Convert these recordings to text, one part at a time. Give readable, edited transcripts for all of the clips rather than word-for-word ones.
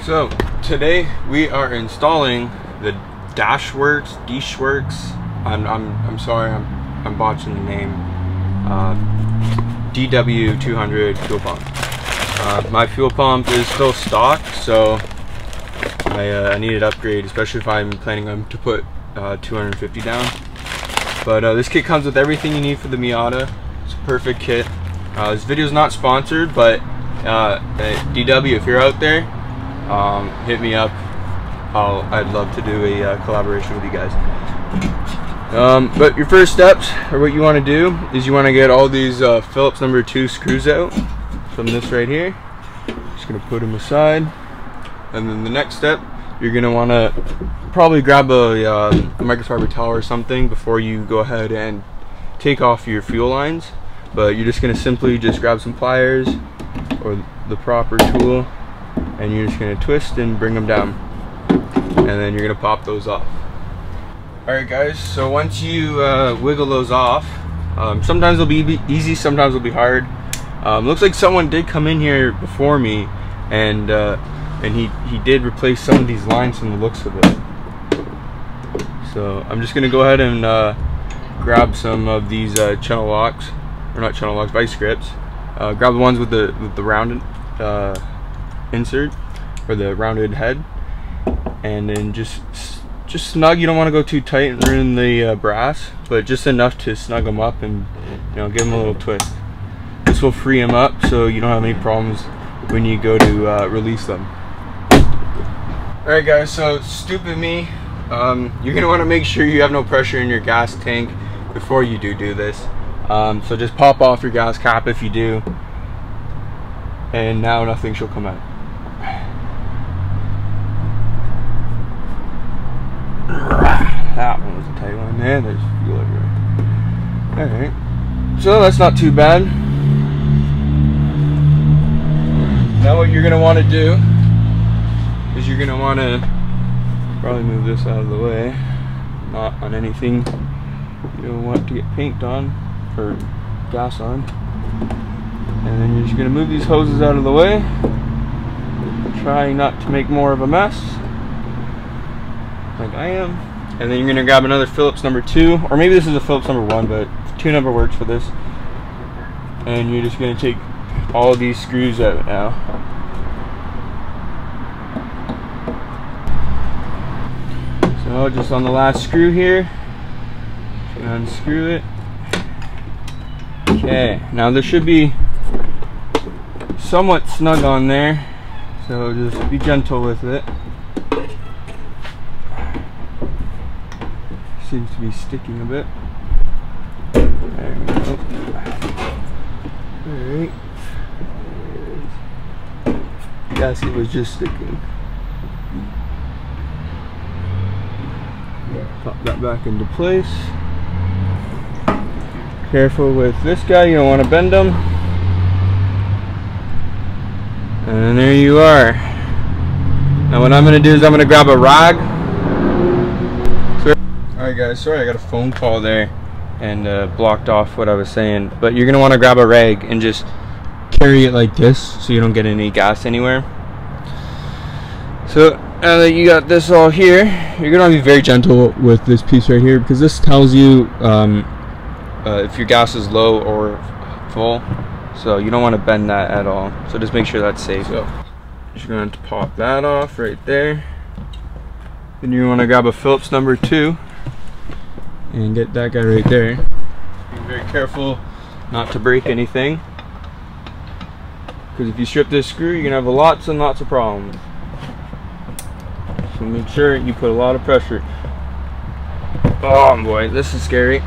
So today we are installing the Dashworks, I'm sorry, I'm botching the name. DW200 fuel pump. My fuel pump is still stock, so I need an upgrade, especially if I'm planning to put 250 down. But this kit comes with everything you need for the Miata. It's a perfect kit. This video is not sponsored, but DW, if you're out there, hit me up. I'd love to do a collaboration with you guys. But your first steps, or what you want to do, is you want to get all these Phillips number 2 screws out from this right here. Just gonna put them aside, and then the next step, you're gonna want to probably grab a microfiber towel or something before you go ahead and take off your fuel lines. But you're just gonna simply just grab some pliers or the proper tool, and you're just gonna twist and bring them down, and then you're gonna pop those off. Alright guys, so once you wiggle those off, sometimes it'll be easy, sometimes it'll be hard. Looks like someone did come in here before me, and he did replace some of these lines from the looks of it. So I'm just gonna go ahead and grab some of these channel locks, or not channel locks, vice grips. Grab the ones with the rounded insert, or the rounded head, and then just snug. You don't want to go too tight and ruin the brass, but just enough to snug them up and, you know, give them a little twist. This will free them up so you don't have any problems when you go to release them. Alright guys, so stupid me, you're going to want to make sure you have no pressure in your gas tank before you do this. So just pop off your gas cap if you do, and now nothing shall come out. That one was a tight one, man. There's fuel everywhere. Alright, so that's not too bad. Now what you're going to want to do is you're going to want to probably move this out of the way, not on anything you don't want to get paint on or gas on. And then you're just going to move these hoses out of the way, trying not to make more of a mess like I am. And then you're going to grab another Phillips number 2, or maybe this is a Phillips number 1, but 2 number works for this. And you're just going to take all of these screws out now. So just on the last screw here, just going to unscrew it. Okay, now this should be somewhat snug on there, so just be gentle with it. Seems to be sticking a bit. There we go. Alright. Gasket was just sticking. Pop that back into place. Careful with this guy, you don't want to bend them. And there you are. Now what I'm going to do is I'm going to grab a rag. Alright guys, sorry I got a phone call there and blocked off what I was saying. But you're going to want to grab a rag and just carry it like this so you don't get any gas anywhere. So now that you got this all here, you're going to be very gentle with this piece right here, because this tells you if your gas is low or full. So you don't want to bend that at all. So just make sure that's safe. So you're going to pop that off right there. Then you want to grab a Phillips number 2 and get that guy right there. Be very careful not to break anything, because if you strip this screw, you're gonna have lots and lots of problems. So make sure you put a lot of pressure. Oh boy, this is scary.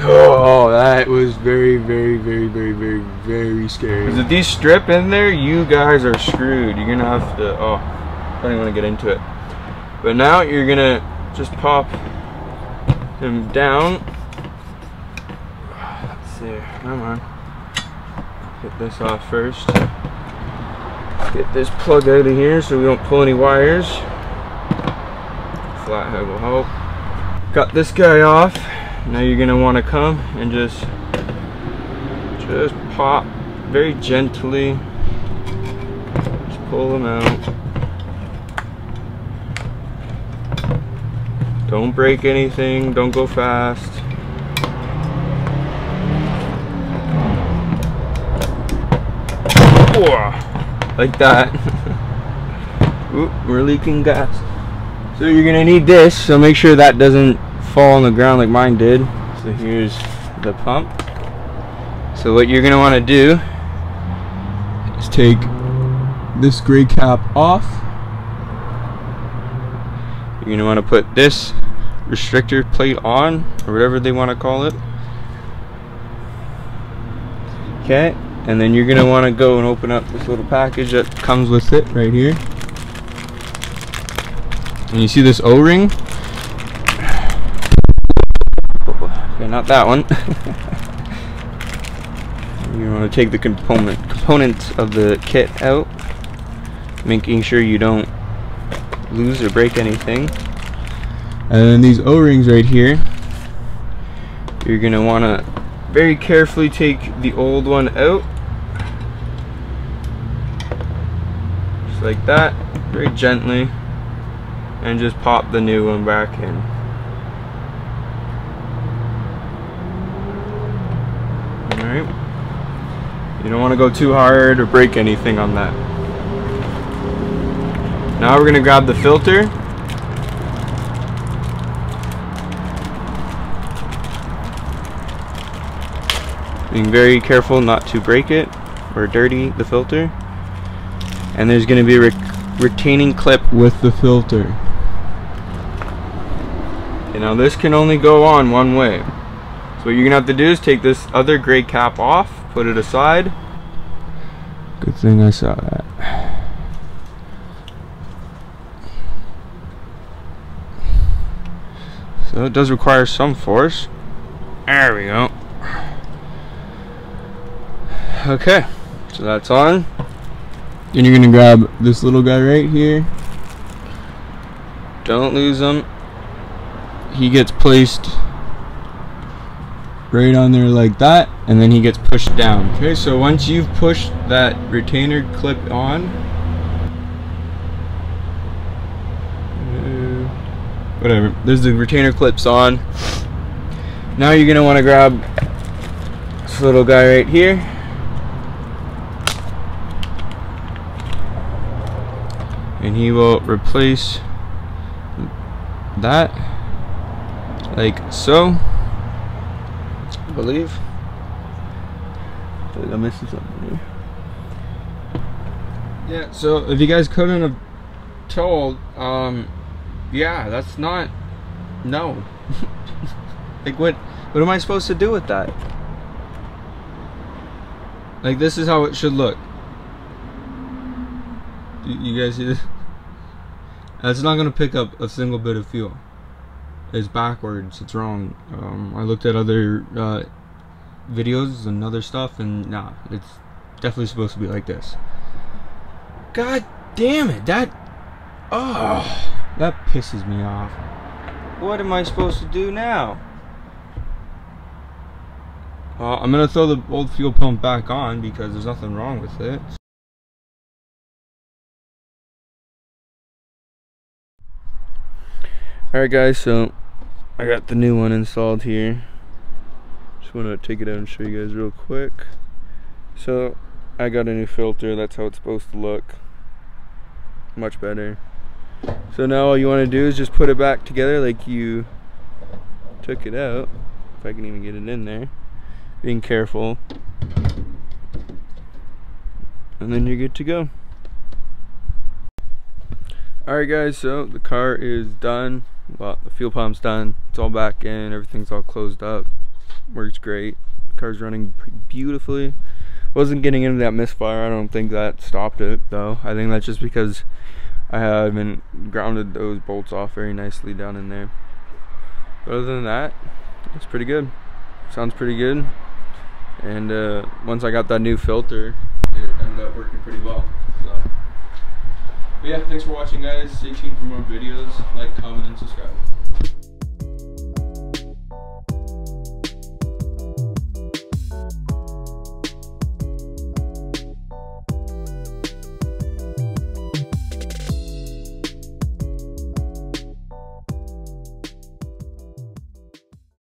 Oh, that was very scary. Because if these strip in there, you guys are screwed. You're gonna have to, oh, I don't even want to get into it. But now you're gonna just pop him down. Let's see, come on. Get this off first. Get this plug out of here so we don't pull any wires. Flathead will help. Got this guy off. Now you're gonna want to come and just pop very gently pull them out. Don't break anything, don't go fast. Like that. Oop, we're leaking gas. So you're gonna need this, so make sure that doesn't fall on the ground like mine did. So here's the pump. So what you're gonna wanna do is take this gray cap off. You're gonna wanna put this restrictor plate on, or whatever they wanna call it. Okay. And then you're gonna want to go and open up this little package that comes with it right here. And you see this O-ring? Okay, not that one. You want to take the components of the kit out, making sure you don't lose or break anything. And then these O-rings right here, you're gonna want to very carefully take the old one out. Like that, very gently, and just pop the new one back in. Alright, you don't want to go too hard or break anything on that. Now we're going to grab the filter. Being very careful not to break it or dirty the filter. And there's going to be a retaining clip with the filter. Okay, now this can only go on one way. So what you're going to have to do is take this other gray cap off, put it aside. Good thing I saw that. So it does require some force. There we go. Okay, so that's on. Then you're gonna grab this little guy right here. Don't lose him. He gets placed right on there like that, and then he gets pushed down. Okay, so once you've pushed that retainer clip on, whatever, there's the retainer clips on. Now you're gonna want to grab this little guy right here. And he will replace that like so. I believe. I feel like I'm missing something here. Yeah, so if you guys couldn't have told, yeah, that's not, no. Like what am I supposed to do with that? Like this is how it should look. You guys see this? That's not gonna pick up a single bit of fuel. It's backwards. It's wrong. I looked at other videos and other stuff, and nah, it's definitely supposed to be like this. God damn it! That pisses me off. What am I supposed to do now? I'm gonna throw the old fuel pump back on because there's nothing wrong with it. Alright guys, so I got the new one installed here. Just want to take it out and show you guys real quick. So I got a new filter, that's how it's supposed to look. Much better. So now all you want to do is just put it back together like you took it out. If I can even get it in there. Being careful. And then you're good to go. Alright guys, so the car is done. Well, the fuel pump's done. It's all back in. Everything's all closed up. Works great. The car's running beautifully. Wasn't getting into that misfire. I don't think that stopped it though. I think that's just because I haven't grounded those bolts off very nicely down in there. But other than that, it's pretty good. Sounds pretty good. And once I got that new filter, it ended up working pretty well. So. But yeah, thanks for watching guys. Stay tuned for more videos. Like, comment, and subscribe.